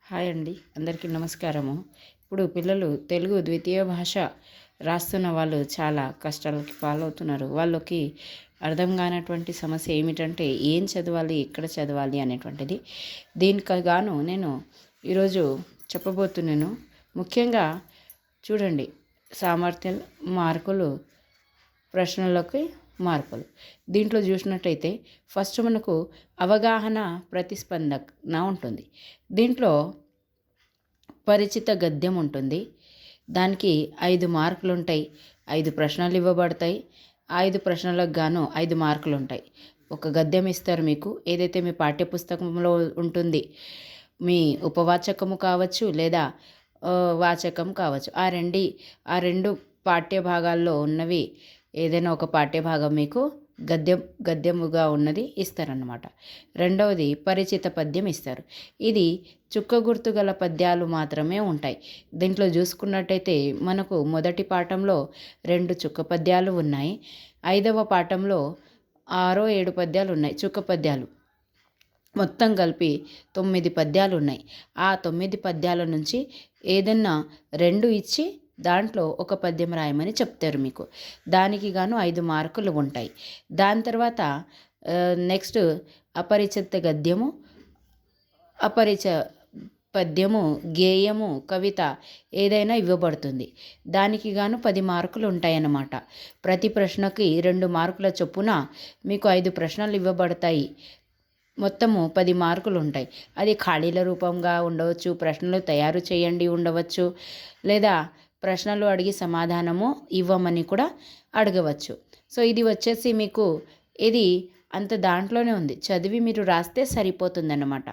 Hi అండి, అందరికీ నమస్కారము. ఇప్పుడు పిల్లలు తెలుగు ద్వితీయ భాష రాస్తున్న వాళ్ళు చాలా కష్టాలకి పాలవుతున్నారు. వాళ్ళకి అర్థం కానటువంటి సమస్య ఏమిటంటే ఏం చదవాలి, ఎక్కడ చదవాలి అనేటువంటిది. దీనికి గాను నేను ఈరోజు చెప్పబోతున్నాను. ముఖ్యంగా చూడండి, సామర్థ్యం మార్కులు, ప్రశ్నలకి మార్కులు. దీంట్లో చూసినట్టయితే ఫస్ట్ మనకు అవగాహన ప్రతిస్పందన ఉంటుంది. దీంట్లో పరిచిత గద్యం ఉంటుంది. దానికి 5 మార్కులు ఉంటాయి. 5 ప్రశ్నలు ఇవ్వబడతాయి. 5 ప్రశ్నలకు గాను 5 మార్కులు ఉంటాయి. ఒక గద్యం ఇస్తారు మీకు, ఏదైతే మీ పాఠ్యపుస్తకంలో ఉంటుంది. మీ ఉపవాచకము కావచ్చు లేదా వాచకం కావచ్చు. ఆ రెండు పాఠ్య భాగాల్లో ఉన్నవి ఏదైనా ఒక పాఠ్యభాగం మీకు గద్యముగా ఉన్నది ఇస్తారన్నమాట. రెండవది పరిచిత పద్యం ఇస్తారు. ఇది చుక్క గుర్తు గల పద్యాలు మాత్రమే ఉంటాయి. దీంట్లో చూసుకున్నట్టయితే మనకు మొదటి పాఠంలో 2 చుక్క పద్యాలు ఉన్నాయి. 5వ పాఠంలో 6, 7 పద్యాలు ఉన్నాయి, చుక్క పద్యాలు. మొత్తం కలిపి 9 పద్యాలు ఉన్నాయి. ఆ 9 పద్యాల నుంచి ఏదన్నా 2 ఇచ్చి దాంట్లో ఒక పద్యం రాయమని చెప్తారు మీకు. దానికి గాను 5 మార్కులు ఉంటాయి. దాని తర్వాత నెక్స్ట్ అపరిచిత గద్యము, పద్యము, గేయము, కవిత ఏదైనా ఇవ్వబడుతుంది. దానికి గాను 10 మార్కులు ఉంటాయన్నమాట. ప్రతి ప్రశ్నకి 2 మార్కుల చొప్పున మీకు 5 ప్రశ్నలు ఇవ్వబడతాయి. మొత్తము 10 మార్కులు ఉంటాయి. అది ఖాళీల రూపంగా ఉండవచ్చు, ప్రశ్నలు తయారు చేయండి ఉండవచ్చు, లేదా ప్రశ్నలు అడిగి సమాధానము ఇవ్వమని కూడా అడగవచ్చు. సో ఇది వచ్చేసి మీకు ఇది అంత దాంట్లోనే ఉంది. చదివి మీరు రాస్తే సరిపోతుందన్నమాట.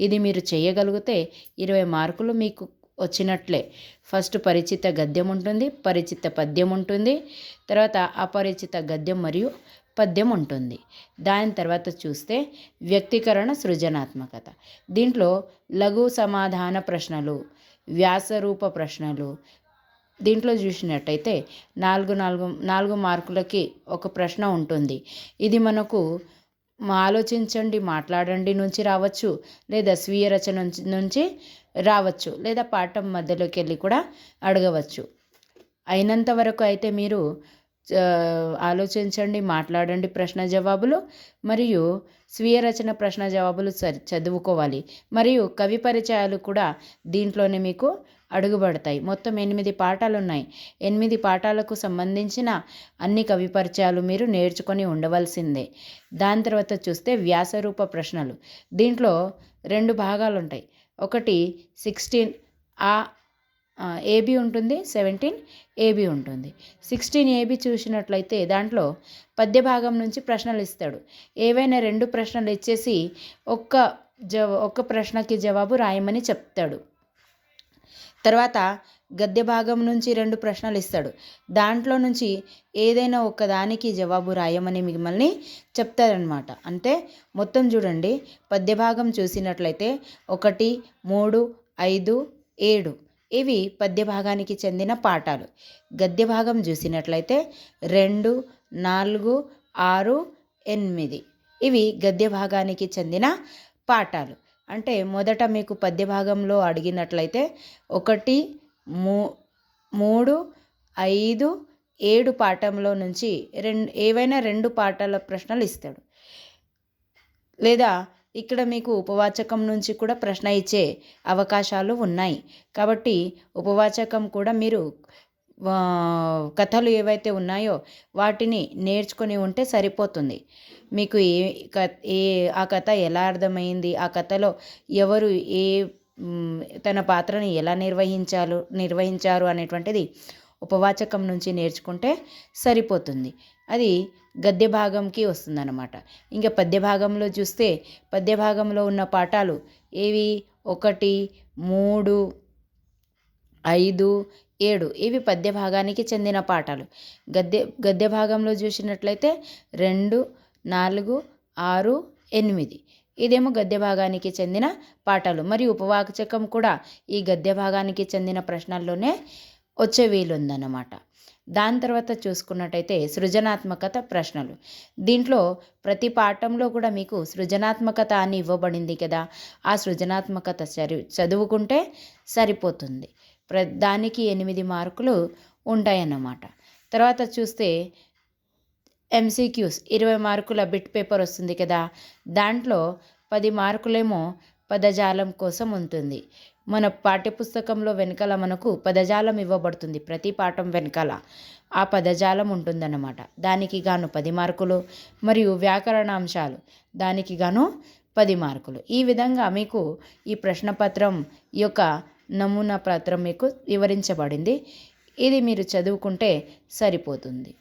ఇది మీరు చేయగలిగితే 20 మార్కులు మీకు వచ్చినట్లే. ఫస్ట్ పరిచిత గద్యం ఉంటుంది, పరిచిత పద్యం ఉంటుంది, తర్వాత అపరిచిత గద్యం మరియు పద్యం ఉంటుంది. దాని తర్వాత చూస్తే వ్యక్తీకరణ సృజనాత్మకత. దీంట్లో లఘు సమాధాన ప్రశ్నలు, వ్యాసరూప ప్రశ్నలు. దీంట్లో చూసినట్టయితే 4 మార్కులకి ఒక ప్రశ్న ఉంటుంది. ఇది మనకు ఆలోచించండి, మాట్లాడండి నుంచి రావచ్చు, లేదా స్వీయ రచన నుంచి రావచ్చు, లేదా పాఠం మధ్యలోకి వెళ్ళి కూడా అడగవచ్చు. అయినంత వరకు అయితే మీరు ఆలోచించండి, మాట్లాడండి ప్రశ్న జవాబులు మరియు స్వీయ రచన ప్రశ్న జవాబులు చదువుకోవాలి. మరియు కవి పరిచయాలు కూడా దీంట్లోనే మీకు అడుగుబడతాయి. మొత్తం 8 పాఠాలు ఉన్నాయి. 8 పాఠాలకు సంబంధించిన అన్ని కవి పరిచయాలు మీరు నేర్చుకొని ఉండవలసిందే. దాని తర్వాత చూస్తే వ్యాసరూప ప్రశ్నలు. దీంట్లో 2 భాగాలు ఉంటాయి. ఒకటి 16 ఏబి ఉంటుంది, 17 ఏబి ఉంటుంది. 16 ఏబి చూసినట్లయితే దాంట్లో పద్య భాగం నుంచి ప్రశ్నలు ఇస్తాడు. ఏవైనా 2 ప్రశ్నలు ఇచ్చేసి ఒక్క ప్రశ్నకి జవాబు రాయమని చెప్తాడు. తర్వాత గద్య భాగం నుంచి 2 ప్రశ్నలు ఇస్తాడు. దాంట్లో నుంచి ఏదైనా ఒక్కదానికి జవాబు రాయమని మిమ్మల్ని చెప్తారనమాట. అంటే మొత్తం చూడండి, పద్య భాగం చూసినట్లయితే 1, 3, 5, 7 ఇవి పద్య భాగానికి చెందిన పాఠాలు. గద్య భాగం చూసినట్లయితే 2, 4, 6, 8 ఇవి గద్య భాగానికి చెందిన పాఠాలు. అంటే మొదట మీకు పద్య భాగంలో అడిగినట్లయితే 1, 3, 5, 7 పాఠంలో నుంచి ఏవైనా 2 పాఠాల ప్రశ్నలు ఇస్తాడు. లేదా ఇక్కడ మీకు ఉపవాచకం నుంచి కూడా ప్రశ్న ఇచ్చే అవకాశాలు ఉన్నాయి. కాబట్టి ఉపవాచకం కూడా మీరు కథలు ఏవైతే ఉన్నాయో వాటిని నేర్చుకొని ఉంటే సరిపోతుంది. మీకు ఆ కథ ఎలా అర్థమైంది, ఆ కథలో ఎవరు తన పాత్రని ఎలా నిర్వహించారు అనేటువంటిది ఉపవాచకం నుంచి నేర్చుకుంటే సరిపోతుంది. అది గద్య భాగంకి వస్తుందన్నమాట. ఇంకా పద్య భాగంలో చూస్తే పద్య భాగంలో ఉన్న పాఠాలు ఏవి 1, 3, 5, 7 ఇవి పద్య భాగానికి చెందిన పాఠాలు. గద్య భాగంలో చూసినట్లయితే 2, 4, 6, 8 ఇదేమో గద్య భాగానికి చెందిన పాఠాలు. మరియు ఉపవాచకం కూడా ఈ గద్య భాగానికి చెందిన ప్రశ్నల్లోనే వచ్చే వీలుందన్నమాట. దాని తర్వాత చూసుకున్నట్టయితే సృజనాత్మకత ప్రశ్నలు. దీంట్లో ప్రతి పాఠంలో కూడా మీకు సృజనాత్మకత అని ఇవ్వబడింది కదా, ఆ సృజనాత్మకత చదువుకుంటే సరిపోతుంది. దానికి 8 మార్కులు ఉంటాయన్నమాట. తర్వాత చూస్తే ఎంసీక్యూస్ 20 మార్కుల బిట్ పేపర్ వస్తుంది కదా, దాంట్లో 10 మార్కులేమో పదజాలం కోసం ఉంటుంది. మన పాఠ్యపుస్తకంలో వెనకాల మనకు పదజాలం ఇవ్వబడుతుంది. ప్రతి పాఠం వెనకాల ఆ పదజాలం ఉంటుందన్నమాట. దానికి గాను 10 మార్కులు, మరియు వ్యాకరణాంశాలు దానికి గాను 10 మార్కులు. ఈ విధంగా మీకు ఈ ప్రశ్నపత్రం యొక్క నమూనా పత్రం మీకు వివరించబడింది. ఇది మీరు చదువుకుంటే సరిపోతుంది.